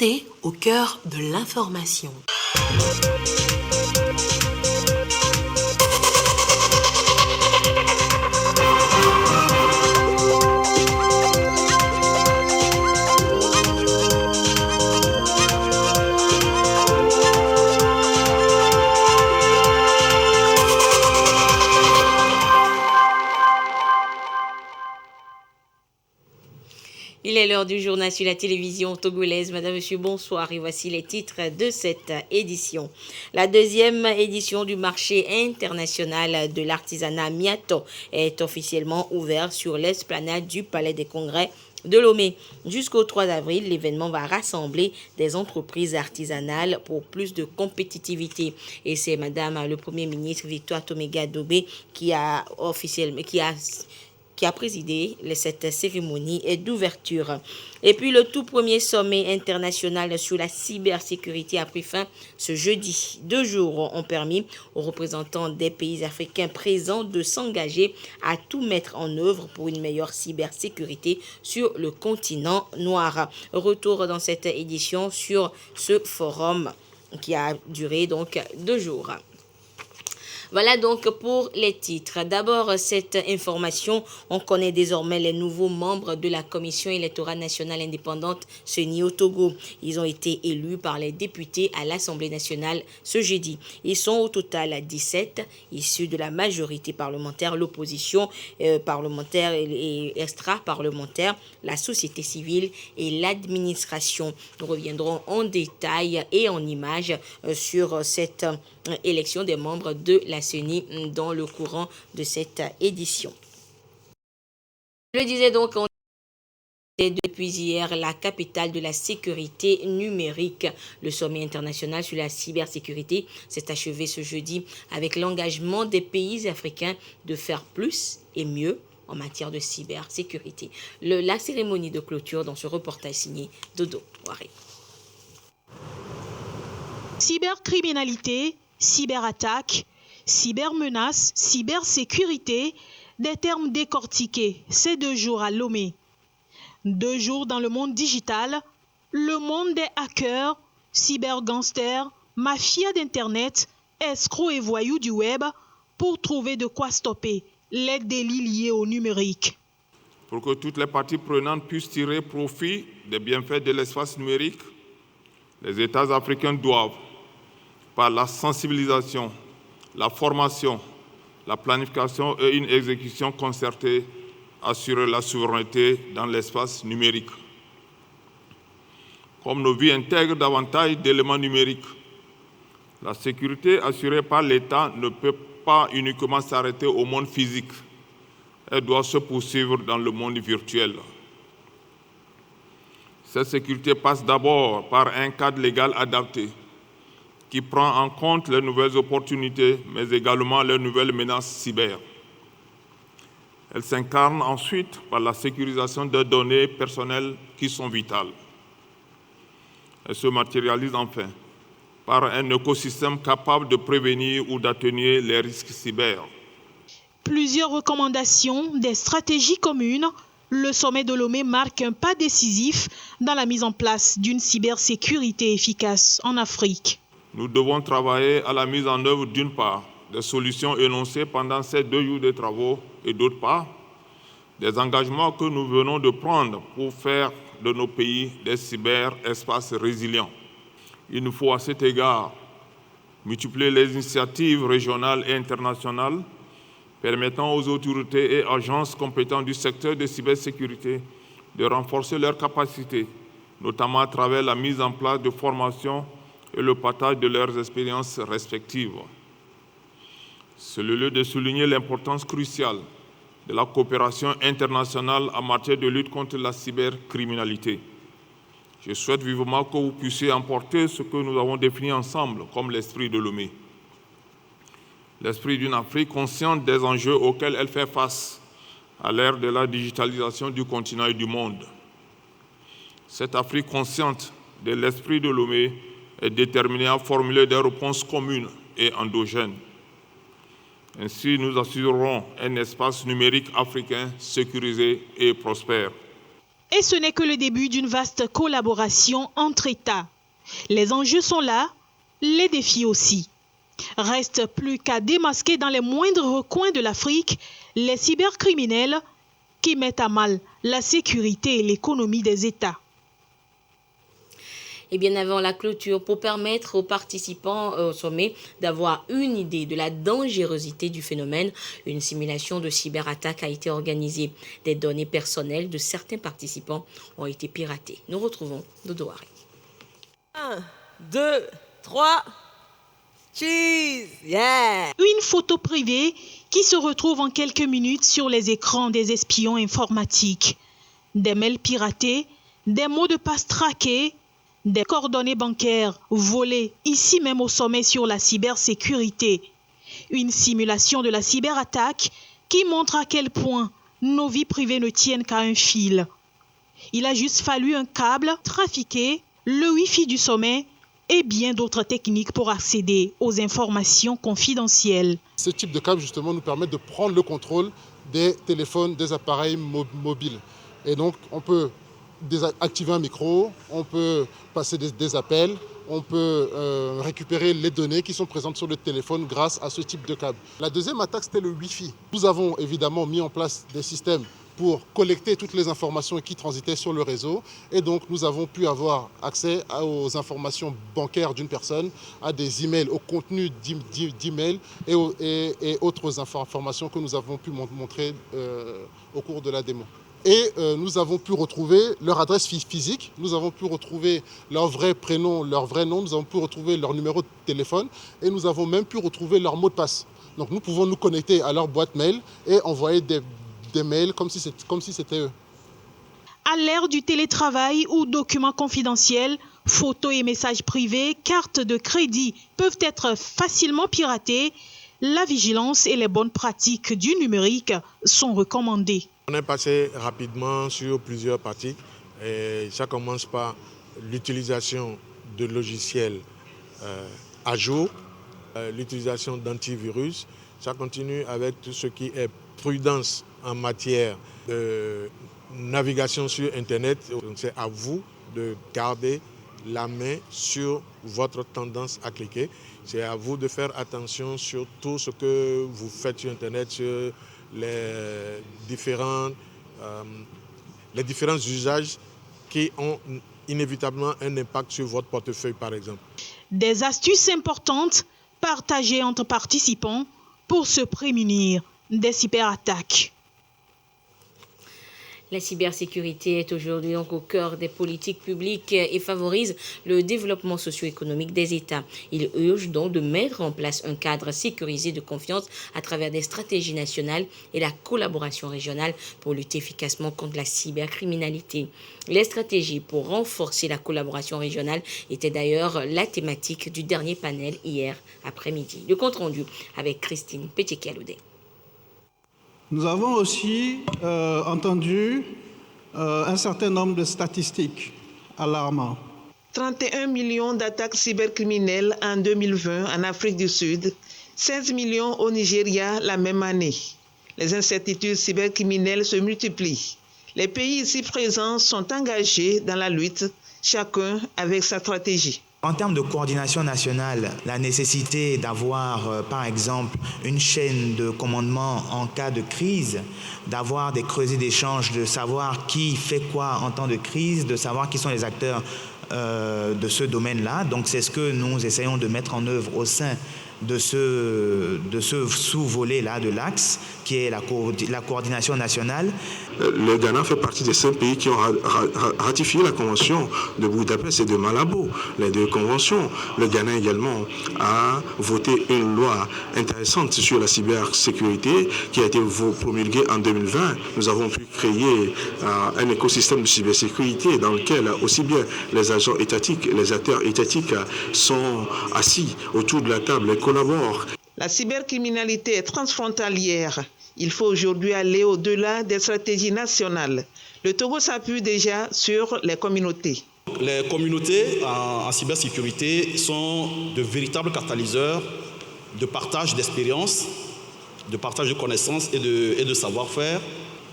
santé au cœur de l'information. Il est l'heure du journal sur la télévision togolaise. Madame, monsieur, bonsoir. Et voici les titres de cette édition. La deuxième édition du marché international de l'artisanat Miato est officiellement ouverte sur l'esplanade du Palais des Congrès de Lomé. Jusqu'au 3 avril, l'événement va rassembler des entreprises artisanales pour plus de compétitivité. Et c'est Madame le Premier ministre Victoire Toméga-Dobé qui a présidé cette cérémonie d'ouverture. Et puis le tout premier sommet international sur la cybersécurité a pris fin ce jeudi. 2 jours ont permis aux représentants des pays africains présents de s'engager à tout mettre en œuvre pour une meilleure cybersécurité sur le continent noir. Retour dans cette édition sur ce forum qui a duré donc 2 jours. Voilà donc pour les titres. D'abord, cette information, on connaît désormais les nouveaux membres de la Commission électorale nationale indépendante CENI au Togo. Ils ont été élus par les députés à l'Assemblée nationale ce jeudi. Ils sont au total 17, issus de la majorité parlementaire, l'opposition parlementaire et extra-parlementaire, la société civile et l'administration. Nous reviendrons en détail et en images sur cette élection des membres de la CENI dans le courant de cette édition. Je le disais donc, on est depuis hier la capitale de la sécurité numérique. Le sommet international sur la cybersécurité s'est achevé ce jeudi avec l'engagement des pays africains de faire plus et mieux en matière de cybersécurité. La cérémonie de clôture dans ce reportage signé Dodo Waré. Cybercriminalité, cyberattaque, cybermenace, cybersécurité, des termes décortiqués ces 2 jours à Lomé. 2 jours dans le monde digital, le monde des hackers, cybergangsters, mafias d'Internet, escrocs et voyous du web pour trouver de quoi stopper les délits liés au numérique. Pour que toutes les parties prenantes puissent tirer profit des bienfaits de l'espace numérique, les États africains doivent, par la sensibilisation, la formation, la planification et une exécution concertée, assurer la souveraineté dans l'espace numérique. Comme nos vies intègrent davantage d'éléments numériques, la sécurité assurée par l'État ne peut pas uniquement s'arrêter au monde physique. Elle doit se poursuivre dans le monde virtuel. Cette sécurité passe d'abord par un cadre légal adapté qui prend en compte les nouvelles opportunités, mais également les nouvelles menaces cyber. Elle s'incarne ensuite par la sécurisation des données personnelles qui sont vitales. Elle se matérialise enfin par un écosystème capable de prévenir ou d'atténuer les risques cyber. Plusieurs recommandations, des stratégies communes. Le sommet de Lomé marque un pas décisif dans la mise en place d'une cybersécurité efficace en Afrique. Nous devons travailler à la mise en œuvre, d'une part, des solutions énoncées pendant ces 2 jours de travaux et d'autre part, des engagements que nous venons de prendre pour faire de nos pays des cyberespaces résilients. Il nous faut à cet égard multiplier les initiatives régionales et internationales permettant aux autorités et agences compétentes du secteur de cybersécurité de renforcer leurs capacités, notamment à travers la mise en place de formations et le partage de leurs expériences respectives. C'est le lieu de souligner l'importance cruciale de la coopération internationale en matière de lutte contre la cybercriminalité. Je souhaite vivement que vous puissiez emporter ce que nous avons défini ensemble comme l'esprit de Lomé. L'esprit d'une Afrique consciente des enjeux auxquels elle fait face à l'ère de la digitalisation du continent et du monde. Cette Afrique consciente de l'esprit de Lomé est déterminée à formuler des réponses communes et endogènes. Ainsi, nous assurerons un espace numérique africain sécurisé et prospère. Et ce n'est que le début d'une vaste collaboration entre États. Les enjeux sont là, les défis aussi. Reste plus qu'à démasquer dans les moindres recoins de l'Afrique les cybercriminels qui mettent à mal la sécurité et l'économie des États. Et bien avant la clôture, pour permettre aux participants au sommet d'avoir une idée de la dangerosité du phénomène, une simulation de cyberattaque a été organisée. Des données personnelles de certains participants ont été piratées. Nous retrouvons Dodo Harry. 1, 2, 3, cheese, yeah! Une photo privée qui se retrouve en quelques minutes sur les écrans des espions informatiques. Des mails piratés, des mots de passe traqués, des coordonnées bancaires volées ici même au sommet sur la cybersécurité. Une simulation de la cyberattaque qui montre à quel point nos vies privées ne tiennent qu'à un fil. Il a juste fallu un câble trafiqué, le Wi-Fi du sommet et bien d'autres techniques pour accéder aux informations confidentielles. Ce type de câble justement nous permet de prendre le contrôle des téléphones, des appareils mobiles. Et donc on peut activer un micro, on peut passer des appels, on peut récupérer les données qui sont présentes sur le téléphone grâce à ce type de câble. La deuxième attaque, c'était le Wi-Fi. Nous avons évidemment mis en place des systèmes pour collecter toutes les informations qui transitaient sur le réseau. Et donc, nous avons pu avoir accès aux informations bancaires d'une personne, à des emails, au contenu d'emails et autres informations que nous avons pu montrer au cours de la démo. Et nous avons pu retrouver leur adresse physique, nous avons pu retrouver leur vrai prénom, leur vrai nom, nous avons pu retrouver leur numéro de téléphone et nous avons même pu retrouver leur mot de passe. Donc nous pouvons nous connecter à leur boîte mail et envoyer des mails comme si c'était eux. À l'ère du télétravail ou documents confidentiels, photos et messages privés, cartes de crédit peuvent être facilement piratés. La vigilance et les bonnes pratiques du numérique sont recommandées. On est passé rapidement sur plusieurs pratiques. Et ça commence par l'utilisation de logiciels à jour, l'utilisation d'antivirus. Ça continue avec tout ce qui est prudence en matière de navigation sur Internet. C'est à vous de garder la main sur votre tendance à cliquer. C'est à vous de faire attention sur tout ce que vous faites sur Internet, sur les différents usages qui ont inévitablement un impact sur votre portefeuille, par exemple. Des astuces importantes partagées entre participants pour se prémunir des cyberattaques. La cybersécurité est aujourd'hui au cœur des politiques publiques et favorise le développement socio-économique des États. Il urge donc de mettre en place un cadre sécurisé de confiance à travers des stratégies nationales et la collaboration régionale pour lutter efficacement contre la cybercriminalité. Les stratégies pour renforcer la collaboration régionale étaient d'ailleurs la thématique du dernier panel hier après-midi. Le compte rendu avec Christine Pétier-Caloudé. Nous avons aussi entendu un certain nombre de statistiques alarmantes. 31 millions d'attaques cybercriminelles en 2020 en Afrique du Sud, 16 millions au Nigeria la même année. Les incertitudes cybercriminelles se multiplient. Les pays ici présents sont engagés dans la lutte, chacun avec sa stratégie. En termes de coordination nationale, la nécessité d'avoir, par exemple, une chaîne de commandement en cas de crise, d'avoir des creusets d'échange, de savoir qui fait quoi en temps de crise, de savoir qui sont les acteurs de ce domaine-là. Donc c'est ce que nous essayons de mettre en œuvre au sein de ce sous-volet-là de l'Axe, qui est la coordination nationale. Le Ghana fait partie des 5 pays qui ont ratifié la convention de Budapest et de Malabo, les 2 conventions. Le Ghana également a voté une loi intéressante sur la cybersécurité qui a été promulguée en 2020. Nous avons pu créer un écosystème de cybersécurité dans lequel aussi bien les agents étatiques, les acteurs étatiques sont assis autour de la table et collaborent. La cybercriminalité est transfrontalière. Il faut aujourd'hui aller au-delà des stratégies nationales. Le Togo s'appuie déjà sur les communautés. Les communautés en cybersécurité sont de véritables catalyseurs de partage d'expériences, de partage de connaissances et de savoir-faire.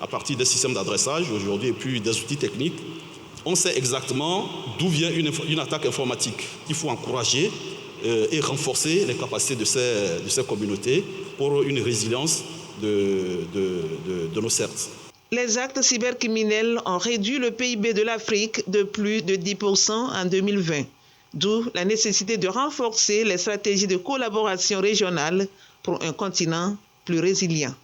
à partir des systèmes d'adressage aujourd'hui et puis des outils techniques. On sait exactement d'où vient une attaque informatique. Il faut encourager et renforcer les capacités de ces communautés pour une résilience de nos CERT. Les actes cybercriminels ont réduit le PIB de l'Afrique de plus de 10% en 2020, d'où la nécessité de renforcer les stratégies de collaboration régionale pour un continent plus résilient.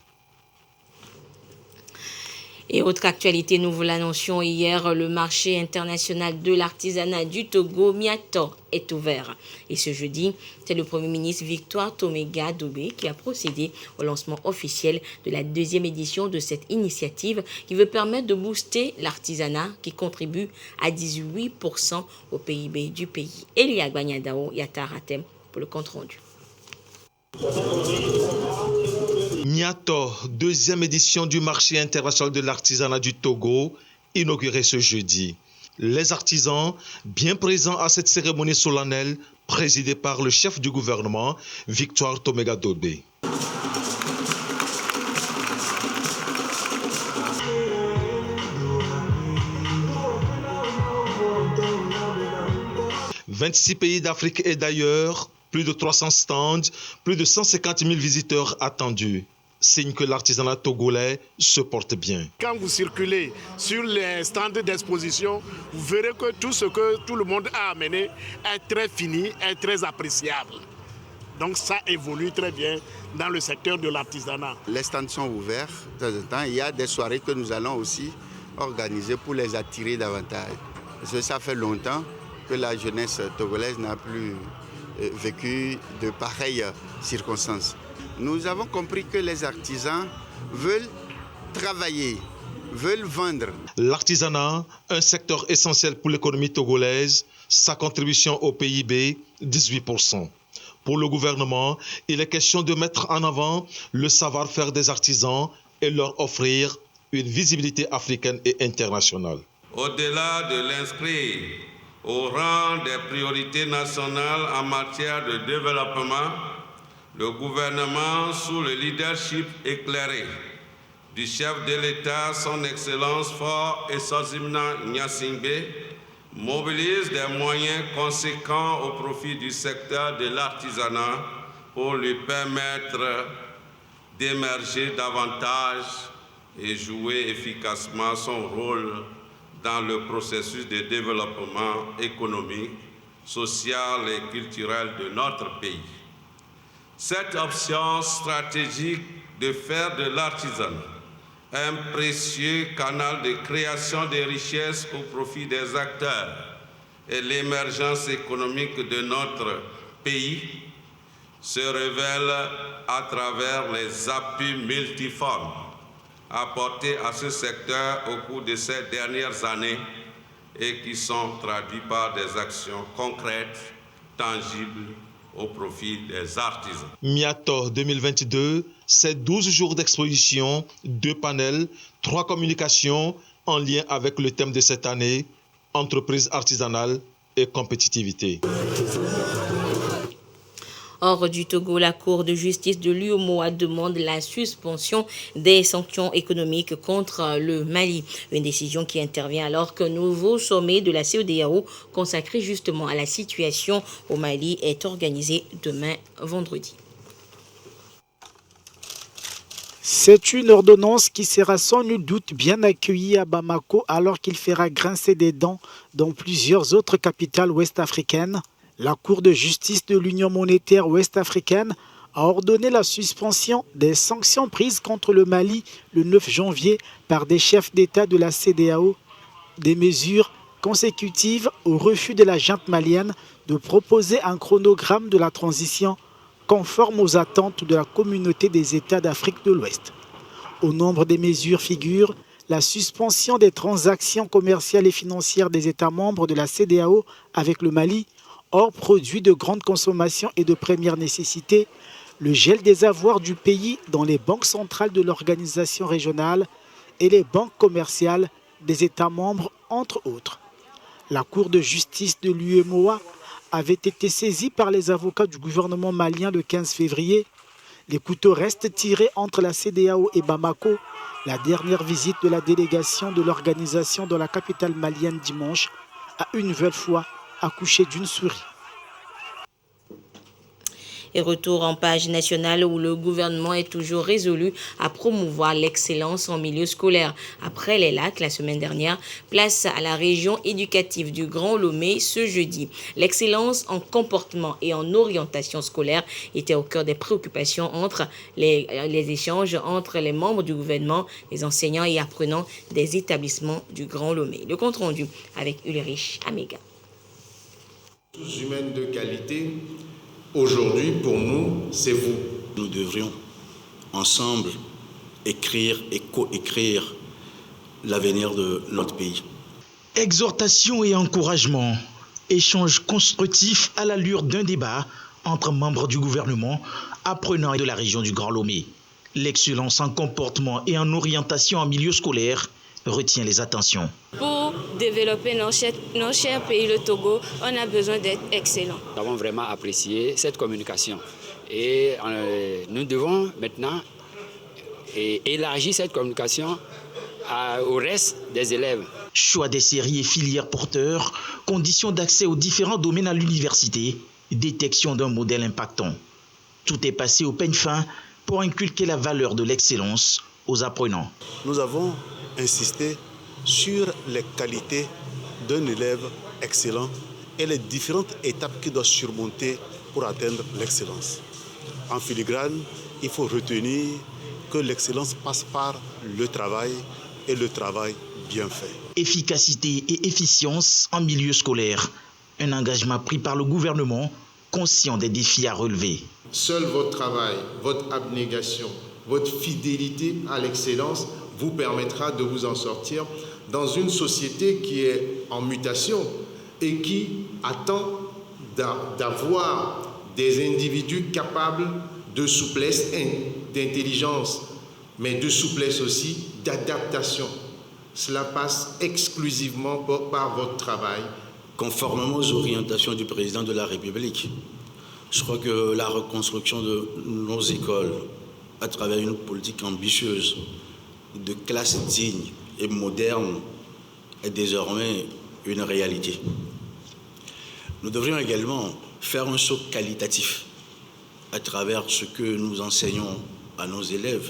Et autre actualité, nous vous l'annoncions hier, le marché international de l'artisanat du Togo, Miato, est ouvert. Et ce jeudi, c'est le Premier ministre Victoire Toméga Dobé qui a procédé au lancement officiel de la 2e édition de cette initiative qui veut permettre de booster l'artisanat qui contribue à 18% au PIB du pays. Elia Gbanyadao Yataratem pour le compte rendu. Miato, 2e édition du marché international de l'artisanat du Togo, inauguré ce jeudi. Les artisans, bien présents à cette cérémonie solennelle, présidée par le chef du gouvernement, Victoire Toméga Dobé. « 26 pays d'Afrique et d'ailleurs, plus de 300 stands, plus de 150 000 visiteurs attendus. Signe que l'artisanat togolais se porte bien. Quand vous circulez sur les stands d'exposition, vous verrez que tout ce que tout le monde a amené est très fini, est très appréciable. Donc ça évolue très bien dans le secteur de l'artisanat. Les stands sont ouverts de temps en temps. Il y a des soirées que nous allons aussi organiser pour les attirer davantage. Parce que ça fait longtemps que la jeunesse togolaise n'a plus vécu de pareilles circonstances. Nous avons compris que les artisans veulent travailler, veulent vendre. L'artisanat, un secteur essentiel pour l'économie togolaise, sa contribution au PIB, 18%. Pour le gouvernement, il est question de mettre en avant le savoir-faire des artisans et leur offrir une visibilité africaine et internationale. Au-delà de l'inscrire au rang des priorités nationales en matière de développement, le gouvernement, sous le leadership éclairé du chef de l'État, son Excellence Faure Essouzimna Gnassingbé, mobilise des moyens conséquents au profit du secteur de l'artisanat pour lui permettre d'émerger davantage et jouer efficacement son rôle dans le processus de développement économique, social et culturel de notre pays. Cette option stratégique de faire de l'artisanat un précieux canal de création de richesses au profit des acteurs et l'émergence économique de notre pays se révèle à travers les appuis multiformes apportés à ce secteur au cours de ces dernières années et qui sont traduits par des actions concrètes, tangibles, au profit des artisans. Miato 2022, c'est 12 jours d'exposition, 2 panels, 3 communications en lien avec le thème de cette année, entreprise artisanale et compétitivité. Hors du Togo, la Cour de justice de l'UEMOA demande la suspension des sanctions économiques contre le Mali. Une décision qui intervient alors qu'un nouveau sommet de la CEDEAO consacré justement à la situation au Mali est organisé demain vendredi. C'est une ordonnance qui sera sans nul doute bien accueillie à Bamako alors qu'il fera grincer des dents dans plusieurs autres capitales ouest-africaines. La Cour de justice de l'Union monétaire ouest-africaine a ordonné la suspension des sanctions prises contre le Mali le 9 janvier par des chefs d'État de la CEDEAO, des mesures consécutives au refus de la junte malienne de proposer un chronogramme de la transition conforme aux attentes de la communauté des États d'Afrique de l'Ouest. Au nombre des mesures figure la suspension des transactions commerciales et financières des États membres de la CEDEAO avec le Mali, hors produits de grande consommation et de première nécessité, le gel des avoirs du pays dans les banques centrales de l'organisation régionale et les banques commerciales des États membres, entre autres. La Cour de justice de l'UEMOA avait été saisie par les avocats du gouvernement malien le 15 février. Les couteaux restent tirés entre la CEDEAO et Bamako La dernière visite de la délégation de l'organisation dans la capitale malienne dimanche a une nouvelle fois accouché d'une souris. Et retour en page nationale où le gouvernement est toujours résolu à promouvoir l'excellence en milieu scolaire. Après les lacs, la semaine dernière, place à la région éducative du Grand Lomé ce jeudi. L'excellence en comportement et en orientation scolaire était au cœur des préoccupations entre les échanges entre les membres du gouvernement, les enseignants et apprenants des établissements du Grand Lomé. Le compte rendu avec Ulrich Amega. Tous humaines de qualité. Aujourd'hui, pour nous, c'est vous. Nous devrions ensemble écrire et co-écrire l'avenir de notre pays. Exhortation et encouragement, échange constructif à l'allure d'un débat entre membres du gouvernement, apprenants et de la région du Grand Lomé. L'excellence en comportement et en orientation en milieu scolaire retient les attentions. Pour développer nos chers pays, le Togo, on a besoin d'être excellent. Nous avons vraiment apprécié cette communication et nous devons maintenant élargir cette communication au reste des élèves. Choix des séries et filières porteurs, conditions d'accès aux différents domaines à l'université, détection d'un modèle impactant. Tout est passé au peigne fin pour inculquer la valeur de l'excellence aux apprenants. Nous avons insisté sur les qualités d'un élève excellent et les différentes étapes qu'il doit surmonter pour atteindre l'excellence. En filigrane, il faut retenir que l'excellence passe par le travail et le travail bien fait. Efficacité et efficience en milieu scolaire, un engagement pris par le gouvernement, conscient des défis à relever. Seul votre travail, votre abnégation, votre fidélité à l'excellence vous permettra de vous en sortir dans une société qui est en mutation et qui attend d'avoir des individus capables de souplesse et d'intelligence, mais de souplesse aussi, d'adaptation. Cela passe exclusivement par votre travail. Conformément aux orientations du président de la République, je crois que la reconstruction de nos écoles à travers une politique ambitieuse de classe digne et moderne est désormais une réalité. Nous devrions également faire un saut qualitatif à travers ce que nous enseignons à nos élèves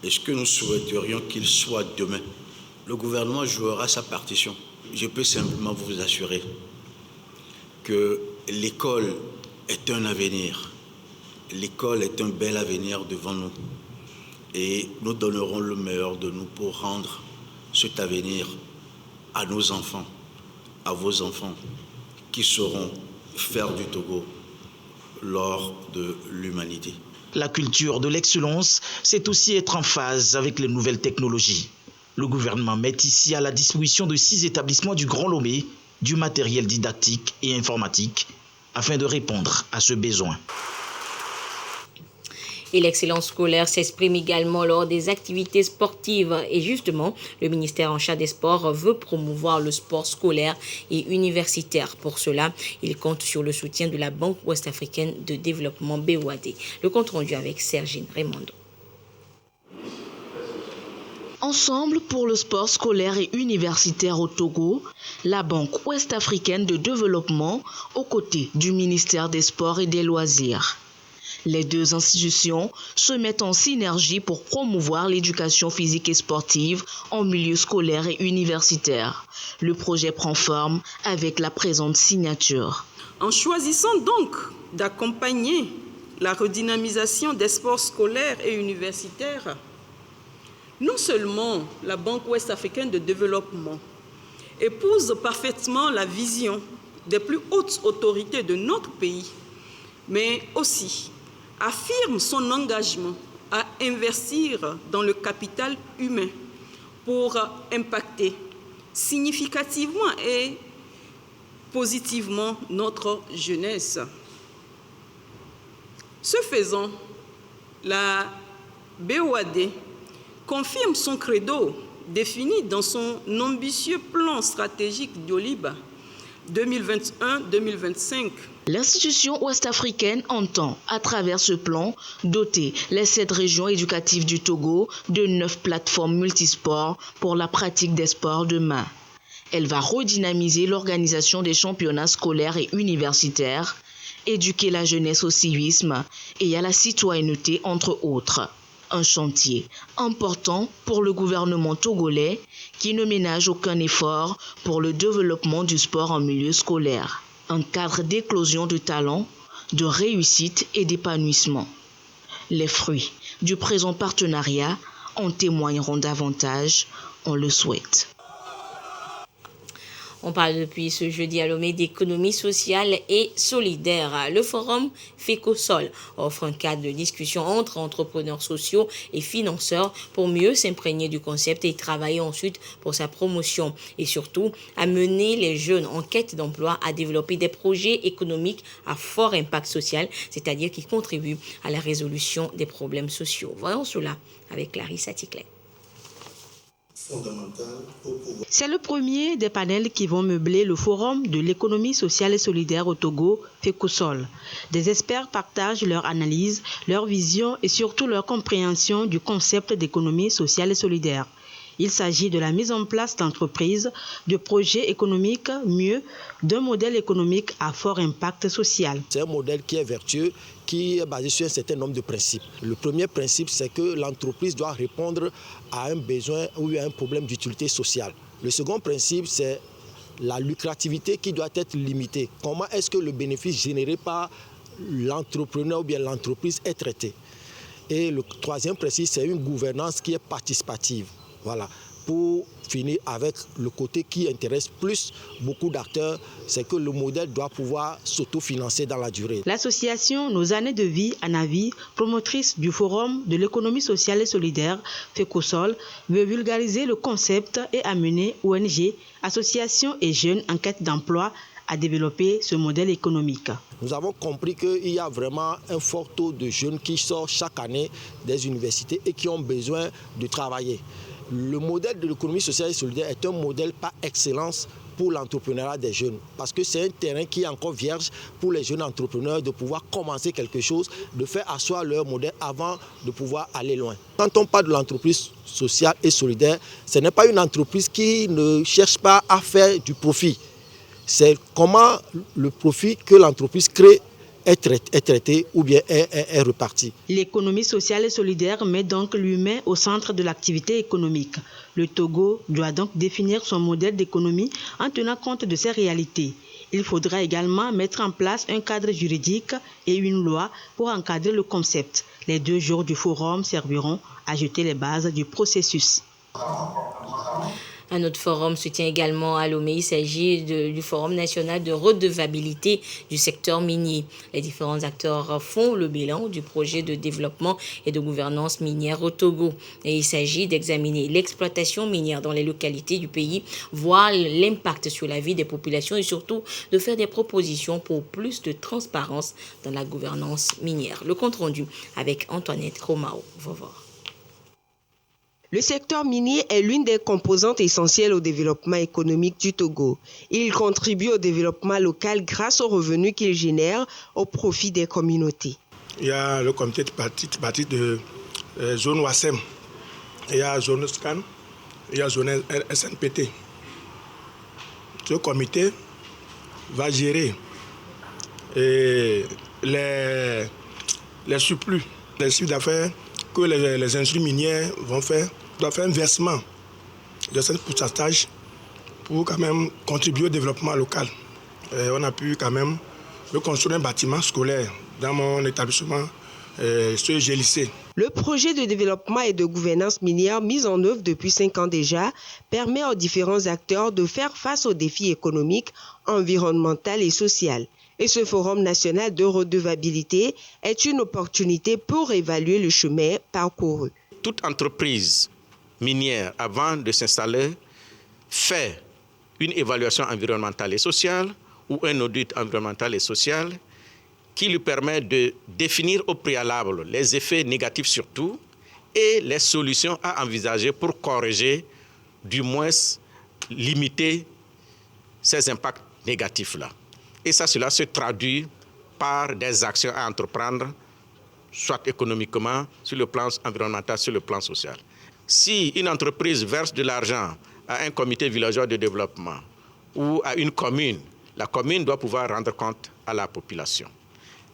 et ce que nous souhaiterions qu'ils soient demain. Le gouvernement jouera sa partition. Je peux simplement vous assurer que l'école est un avenir. L'école est un bel avenir devant nous. Et nous donnerons le meilleur de nous pour rendre cet avenir à nos enfants, à vos enfants, qui sauront faire du Togo l'or de l'humanité. La culture de l'excellence, c'est aussi être en phase avec les nouvelles technologies. Le gouvernement met ici à la disposition de 6 établissements du Grand Lomé du matériel didactique et informatique afin de répondre à ce besoin. Et l'excellence scolaire s'exprime également lors des activités sportives. Et justement, le ministère en charge des sports veut promouvoir le sport scolaire et universitaire. Pour cela, il compte sur le soutien de la Banque ouest-africaine de développement BOAD. Le compte rendu avec Sergine Raimondo. Ensemble pour le sport scolaire et universitaire au Togo, la Banque ouest-africaine de développement aux côtés du ministère des Sports et des Loisirs. Les deux institutions se mettent en synergie pour promouvoir l'éducation physique et sportive en milieu scolaire et universitaire. Le projet prend forme avec la présente signature. En choisissant donc d'accompagner la redynamisation des sports scolaires et universitaires, non seulement la Banque ouest-africaine de développement épouse parfaitement la vision des plus hautes autorités de notre pays, mais aussi affirme son engagement à investir dans le capital humain pour impacter significativement et positivement notre jeunesse. Ce faisant, la BOAD confirme son credo défini dans son ambitieux plan stratégique d'Oliba 2021-2025. L'institution ouest-africaine entend, à travers ce plan, doter les 7 régions éducatives du Togo de 9 plateformes multisports pour la pratique des sports de main. Elle va redynamiser l'organisation des championnats scolaires et universitaires, éduquer la jeunesse au civisme et à la citoyenneté, entre autres. Un chantier important pour le gouvernement togolais qui ne ménage aucun effort pour le développement du sport en milieu scolaire. Un cadre d'éclosion de talents, de réussite et d'épanouissement. Les fruits du présent partenariat en témoigneront davantage, on le souhaite. On parle depuis ce jeudi à Lomé d'économie sociale et solidaire. Le forum FECOSOL offre un cadre de discussion entre entrepreneurs sociaux et financeurs pour mieux s'imprégner du concept et travailler ensuite pour sa promotion. Et surtout, amener les jeunes en quête d'emploi à développer des projets économiques à fort impact social, c'est-à-dire qui contribuent à la résolution des problèmes sociaux. Voyons cela avec Clarisse Aticlet. C'est le premier des panels qui vont meubler le forum de l'économie sociale et solidaire au Togo, FECOSOL. Des experts partagent leur analyse, leur vision et surtout leur compréhension du concept d'économie sociale et solidaire. Il s'agit de la mise en place d'entreprises, de projets économiques, mieux, d'un modèle économique à fort impact social. C'est un modèle qui est vertueux, qui est basé sur un certain nombre de principes. Le premier principe, c'est que l'entreprise doit répondre à un besoin ou à un problème d'utilité sociale. Le second principe, c'est la lucrativité qui doit être limitée. Comment est-ce que le bénéfice généré par l'entrepreneur ou bien l'entreprise est traité? Et le troisième principe, c'est une gouvernance qui est participative. Voilà. Pour finir avec le côté qui intéresse plus beaucoup d'acteurs, c'est que le modèle doit pouvoir s'autofinancer dans la durée. L'association Nos années de vie, ANAVI, promotrice du Forum de l'économie sociale et solidaire, FECOSOL, veut vulgariser le concept et amener ONG, associations et jeunes en quête d'emploi à développer ce modèle économique. Nous avons compris qu'il y a vraiment un fort taux de jeunes qui sortent chaque année des universités et qui ont besoin de travailler. Le modèle de l'économie sociale et solidaire est un modèle par excellence pour l'entrepreneuriat des jeunes, parce que c'est un terrain qui est encore vierge pour les jeunes entrepreneurs de pouvoir commencer quelque chose, de faire asseoir leur modèle avant de pouvoir aller loin. Quand on parle de l'entreprise sociale et solidaire, ce n'est pas une entreprise qui ne cherche pas à faire du profit. C'est comment le profit que l'entreprise crée est traité ou bien est reparti. L'économie sociale et solidaire met donc l'humain au centre de l'activité économique. Le Togo doit donc définir son modèle d'économie en tenant compte de ces réalités. Il faudra également mettre en place un cadre juridique et une loi pour encadrer le concept. Les 2 jours du forum serviront à jeter les bases du processus. Un autre forum se tient également à Lomé. Il s'agit du Forum national de redevabilité du secteur minier. Les différents acteurs font le bilan du projet de développement et de gouvernance minière au Togo. Et il s'agit d'examiner l'exploitation minière dans les localités du pays, voir l'impact sur la vie des populations et surtout de faire des propositions pour plus de transparence dans la gouvernance minière. Le compte rendu avec Antoinette Komao. Va voir. Le secteur minier est l'une des composantes essentielles au développement économique du Togo. Il contribue au développement local grâce aux revenus qu'il génère au profit des communautés. Il y a le comité de partie de zone Ouassem, il y a zone SCAN, il y a zone SNPT. Ce comité va gérer les surplus, les chiffres d'affaires que les industries minières vont faire, doivent faire un versement de ce pourcentage pour quand même contribuer au développement local. Et on a pu quand même construire un bâtiment scolaire dans mon établissement, ce GLC. Le projet de développement et de gouvernance minière mis en œuvre depuis 5 ans déjà permet aux différents acteurs de faire face aux défis économiques, environnementaux et sociaux. Et ce Forum national de redevabilité est une opportunité pour évaluer le chemin parcouru. Toute entreprise minière, avant de s'installer, fait une évaluation environnementale et sociale ou un audit environnemental et social qui lui permet de définir au préalable les effets négatifs surtout et les solutions à envisager pour corriger, du moins limiter ces impacts négatifs-là. Et ça, cela se traduit par des actions à entreprendre, soit économiquement, sur le plan environnemental, sur le plan social. Si une entreprise verse de l'argent à un comité villageois de développement ou à une commune, la commune doit pouvoir rendre compte à la population.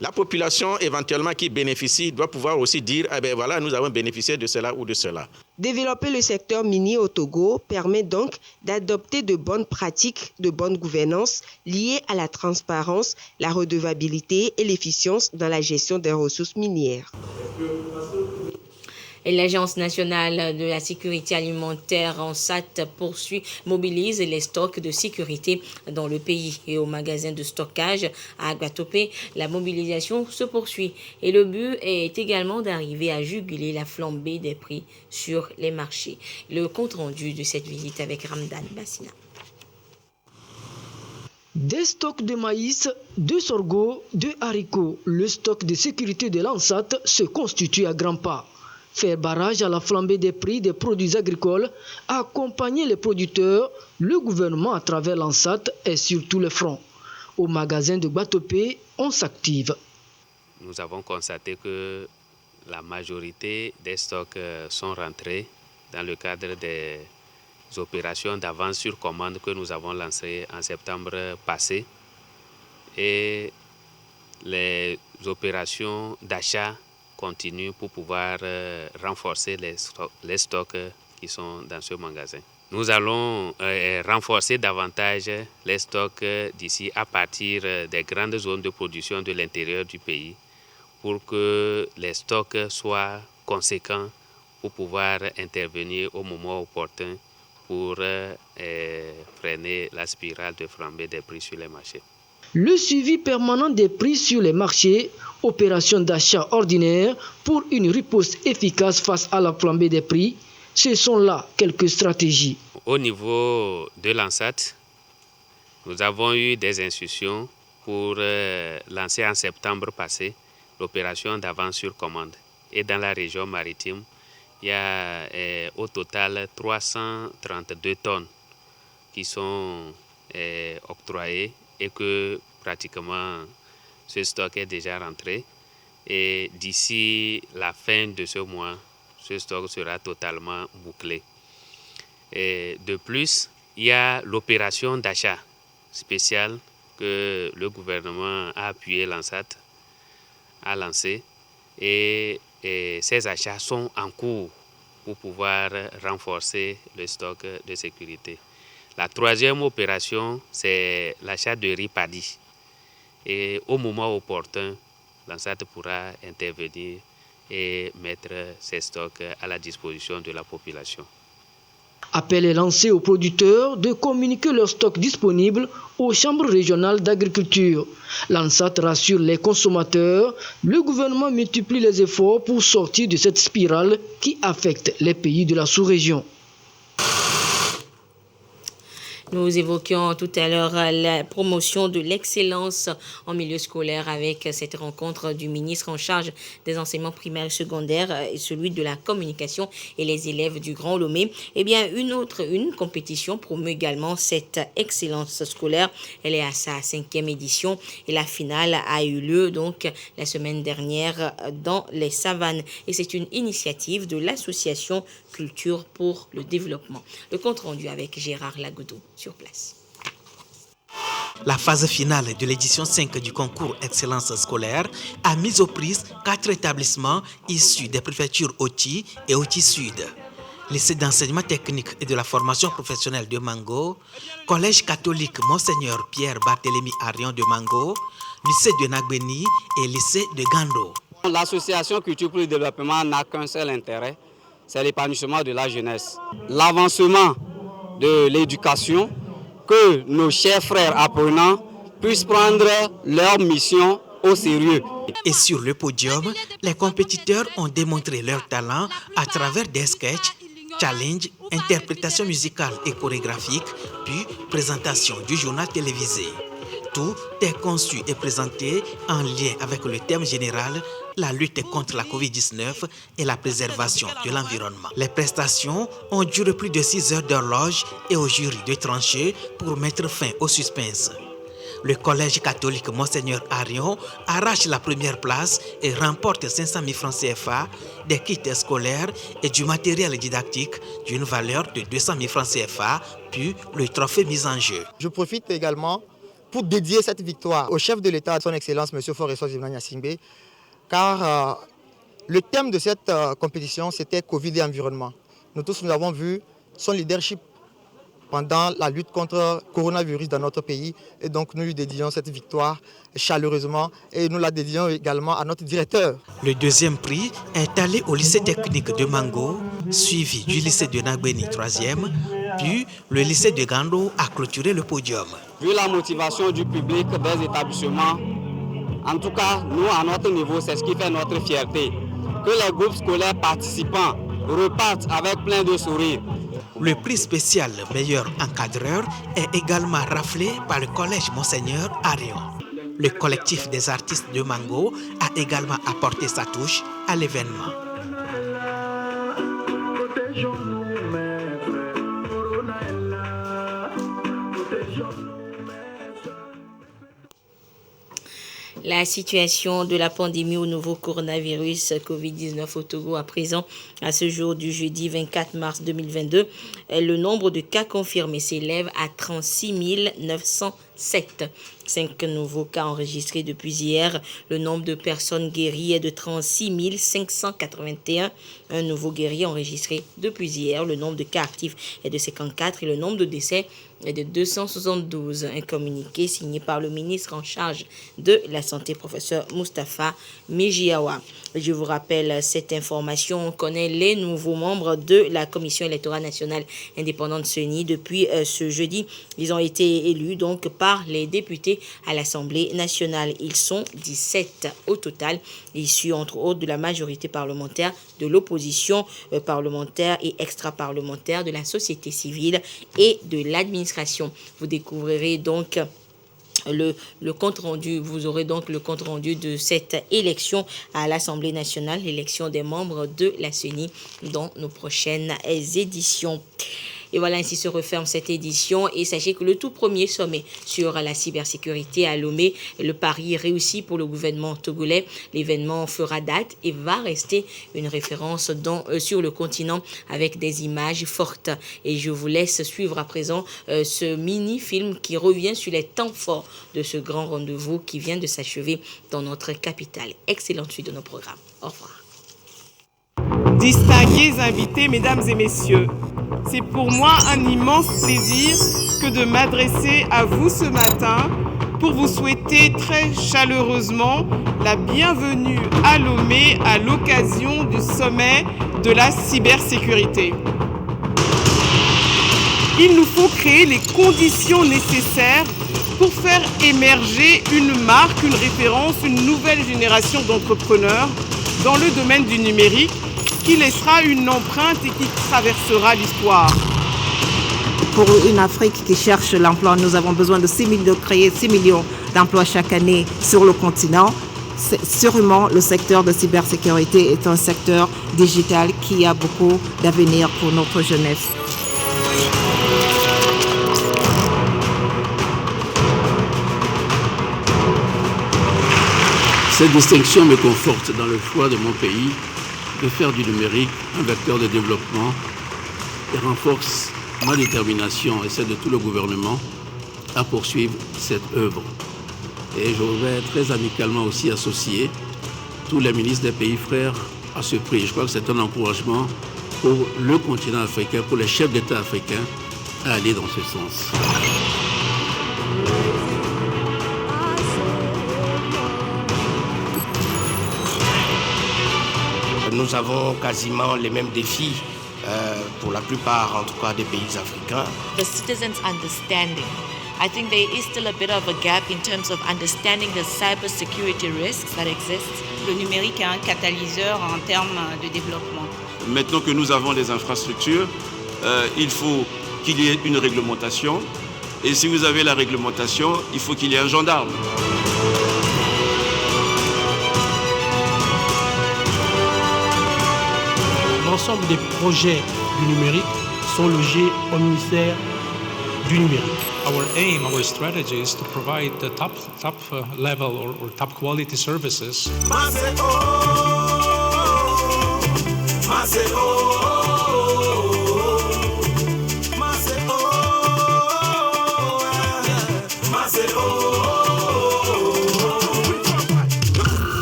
La population, éventuellement, qui bénéficie, doit pouvoir aussi dire, eh bien voilà, nous avons bénéficié de cela ou de cela. Développer le secteur minier au Togo permet donc d'adopter de bonnes pratiques de bonne gouvernance liées à la transparence, la redevabilité et l'efficience dans la gestion des ressources minières. Et l'Agence nationale de la sécurité alimentaire, ANSAT, mobilise les stocks de sécurité dans le pays. Et au magasin de stockage à Aguatopé, la mobilisation se poursuit. Et le but est également d'arriver à juguler la flambée des prix sur les marchés. Le compte-rendu de cette visite avec Ramdan Bassina. Des stocks de maïs, de sorgho, de haricots. Le stock de sécurité de l'ANSAT se constitue à grands pas. Faire barrage à la flambée des prix des produits agricoles, accompagner les producteurs, le gouvernement à travers l'ANSAT est sur tous les fronts. Au magasin de Aguatopé, on s'active. Nous avons constaté que la majorité des stocks sont rentrés dans le cadre des opérations d'avance sur commande que nous avons lancées en septembre passé et les opérations d'achat continue pour pouvoir renforcer les stocks qui sont dans ce magasin. Nous allons renforcer davantage les stocks d'ici à partir des grandes zones de production de l'intérieur du pays pour que les stocks soient conséquents pour pouvoir intervenir au moment opportun pour freiner la spirale de flambée des prix sur les marchés. Le suivi permanent des prix sur les marchés, opération d'achat ordinaire pour une riposte efficace face à la flambée des prix, ce sont là quelques stratégies. Au niveau de l'ANSAT, nous avons eu des instructions pour lancer en septembre passé l'opération d'avance sur commande. Et dans la région maritime, il y a au total 332 tonnes qui sont octroyées et que pratiquement ce stock est déjà rentré. Et d'ici la fin de ce mois, ce stock sera totalement bouclé. Et de plus, il y a l'opération d'achat spéciale que le gouvernement a appuyé l'ANSAT à lancer. Et ces achats sont en cours pour pouvoir renforcer le stock de sécurité. La troisième opération, c'est l'achat de riz paddy. Et au moment opportun, l'ANSAT pourra intervenir et mettre ces stocks à la disposition de la population. Appel est lancé aux producteurs de communiquer leurs stocks disponibles aux chambres régionales d'agriculture. L'ANSAT rassure les consommateurs. Le gouvernement multiplie les efforts pour sortir de cette spirale qui affecte les pays de la sous-région. Nous évoquions tout à l'heure la promotion de l'excellence en milieu scolaire avec cette rencontre du ministre en charge des enseignements primaires et secondaires et celui de la communication et les élèves du Grand Lomé. Eh bien, une compétition promeut également cette excellence scolaire. Elle est à sa 5e édition et la finale a eu lieu donc la semaine dernière dans les Savanes. Et c'est une initiative de l'association Culture pour le développement. Le compte rendu avec Gérard Lagodou sur place. La phase finale de l'édition 5 du concours Excellence scolaire a mis aux prises 4 établissements issus des préfectures Oti et Oti Sud. Lycée d'enseignement technique et de la formation professionnelle de Mango, Collège catholique Monseigneur Pierre Barthélemy Arion de Mango, Lycée de Nagbeni et Lycée de Gando. L'association Culture pour le développement n'a qu'un seul intérêt, c'est l'épanouissement de la jeunesse. L'avancement de l'éducation, que nos chers frères apprenants puissent prendre leur mission au sérieux. Et sur le podium, les compétiteurs ont démontré leur talent à travers des sketchs, challenges, interprétation musicale et chorégraphique, puis présentation du journal télévisé. Tout est conçu et présenté en lien avec le thème général, la lutte contre la Covid-19 et la préservation de l'environnement. Les prestations ont duré plus de 6 heures d'horloge et au jury de trancher pour mettre fin au suspense. Le collège catholique Monseigneur Arion arrache la première place et remporte 500 000 francs CFA, des kits scolaires et du matériel didactique d'une valeur de 200 000 francs CFA, puis le trophée mis en jeu. Je profite également pour dédier cette victoire au chef de l'État, son Excellence M. Foreso Zimbabwe, car le thème de cette compétition, c'était Covid et environnement. Nous tous, nous avons vu son leadership pendant la lutte contre le coronavirus dans notre pays. Et donc, nous lui dédions cette victoire chaleureusement et nous la dédions également à notre directeur. Le deuxième prix est allé au lycée technique de Mango, suivi du lycée de Nagbeni 3e, puis le lycée de Gando a clôturé le podium. Vu la motivation du public des établissements, en tout cas, nous, à notre niveau, c'est ce qui fait notre fierté. Que les groupes scolaires participants repartent avec plein de sourires. Le prix spécial meilleur encadreur est également raflé par le collège Monseigneur Arion. Le collectif des artistes de Mango a également apporté sa touche à l'événement. La situation de la pandémie au nouveau coronavirus Covid-19 au Togo à présent, à ce jour du jeudi 24 mars 2022, le nombre de cas confirmés s'élève à 36 907. 5 nouveaux cas enregistrés depuis hier. Le nombre de personnes guéries est de 36 581. Un nouveau guéri enregistré depuis hier. Le nombre de cas actifs est de 54 et le nombre de décès est de 272. Un communiqué signé par le ministre en charge de la Santé, professeur Moustapha Mijiawa. Je vous rappelle cette information. On connaît les nouveaux membres de la Commission électorale nationale indépendante CENI. Depuis ce jeudi, ils ont été élus donc par les députés à l'Assemblée nationale. Ils sont 17 au total, issus entre autres de la majorité parlementaire, de l'opposition parlementaire et extra-parlementaire, de la société civile et de l'administration. Vous découvrirez donc le compte rendu, vous aurez donc le compte rendu de cette élection à l'Assemblée nationale, l'élection des membres de la CENI dans nos prochaines éditions. Et voilà, ainsi se referme cette édition. Et sachez que le tout premier sommet sur la cybersécurité à Lomé, le pari réussi pour le gouvernement togolais. L'événement fera date et va rester une référence sur le continent avec des images fortes. Et je vous laisse suivre à présent ce mini-film qui revient sur les temps forts de ce grand rendez-vous qui vient de s'achever dans notre capitale. Excellente suite de nos programmes. Au revoir. Distingués invités, mesdames et messieurs, c'est pour moi un immense plaisir que de m'adresser à vous ce matin pour vous souhaiter très chaleureusement la bienvenue à Lomé à l'occasion du sommet de la cybersécurité. Il nous faut créer les conditions nécessaires pour faire émerger une marque, une référence, une nouvelle génération d'entrepreneurs dans le domaine du numérique qui laissera une empreinte et qui traversera l'histoire. Pour une Afrique qui cherche l'emploi, nous avons besoin de créer 6 millions d'emplois chaque année sur le continent. Sûrement, le secteur de cybersécurité est un secteur digital qui a beaucoup d'avenir pour notre jeunesse. Cette distinction me conforte dans le choix de mon pays de faire du numérique un vecteur de développement et renforce ma détermination et celle de tout le gouvernement à poursuivre cette œuvre. Et je voudrais très amicalement aussi associer tous les ministres des pays frères à ce prix. Je crois que c'est un encouragement pour le continent africain, pour les chefs d'État africains à aller dans ce sens. Nous avons quasiment les mêmes défis pour la plupart, en tout cas, des pays africains. The citizens' understanding. I think there is still a bit of a gap in terms of understanding the cybersecurity risks that exist. Le numérique est un catalyseur en termes de développement. Maintenant que nous avons les infrastructures, il faut qu'il y ait une réglementation. Et si vous avez la réglementation, il faut qu'il y ait un gendarme. L'ensemble des projets du numérique sont logés au ministère du numérique. Our aim, our strategy is to provide the top level or top quality services.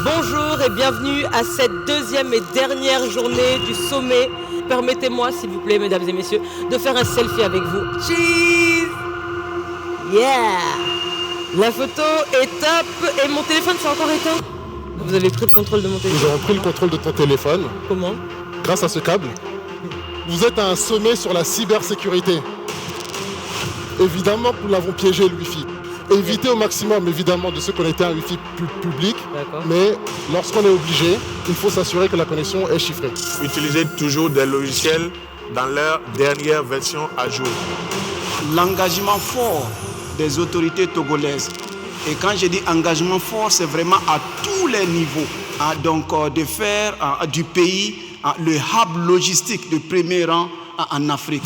Bonjour et bienvenue à cette deuxième et dernière journée du sommet. Permettez-moi, s'il vous plaît, mesdames et messieurs, de faire un selfie avec vous. Cheese! Yeah! La photo est top et mon téléphone c'est encore éteint. Vous avez pris le contrôle de mon téléphone? Nous avons pris le contrôle de ton téléphone. Comment? Grâce à ce câble. Vous êtes à un sommet sur la cybersécurité. Évidemment, nous l'avons piégé le Wi-Fi. Évitez au maximum, évidemment, de se connecter à un Wi-Fi public. Mais lorsqu'on est obligé, il faut s'assurer que la connexion est chiffrée. Utilisez toujours des logiciels dans leur dernière version à jour. L'engagement fort des autorités togolaises. Et quand je dis engagement fort, c'est vraiment à tous les niveaux. Donc de faire du pays le hub logistique de premier rang en Afrique.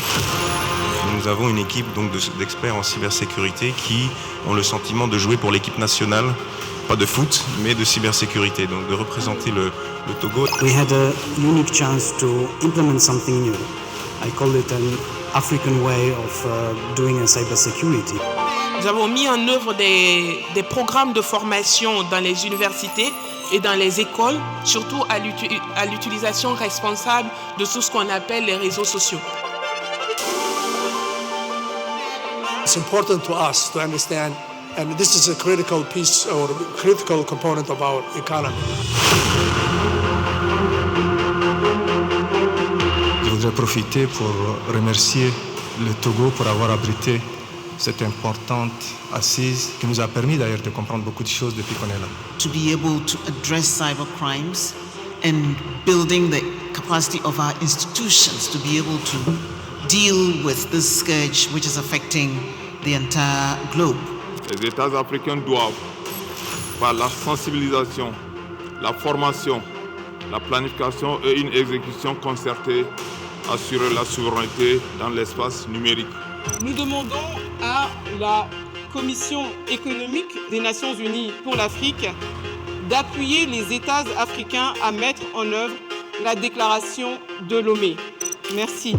Nous avons une équipe d'experts en cybersécurité qui ont le sentiment de jouer pour l'équipe nationale, pas de foot, mais de cybersécurité, donc de représenter le Togo. We had a unique chance to implement something new. I call it an African way of doing a cybersecurity. Nous avons mis en œuvre des programmes de formation dans les universités et dans les écoles, surtout à l'utilisation responsable de tout ce qu'on appelle les réseaux sociaux. It's important to us to understand, and this is a critical piece or critical component of our economy. Je voudrais profiter pour remercier le Togo pour avoir abrité cette importante assise qui nous a permis d'ailleurs de comprendre beaucoup de choses depuis qu'on est là. To be able to address cyber crimes and building the capacity of our institutions to be able to deal with this scourge which is affecting the entire globe. Les États africains doivent, par la sensibilisation, la formation, la planification et une exécution concertée, assurer la souveraineté dans l'espace numérique. Nous demandons à la Commission économique des Nations Unies pour l'Afrique d'appuyer les États africains à mettre en œuvre la déclaration de Lomé. Merci.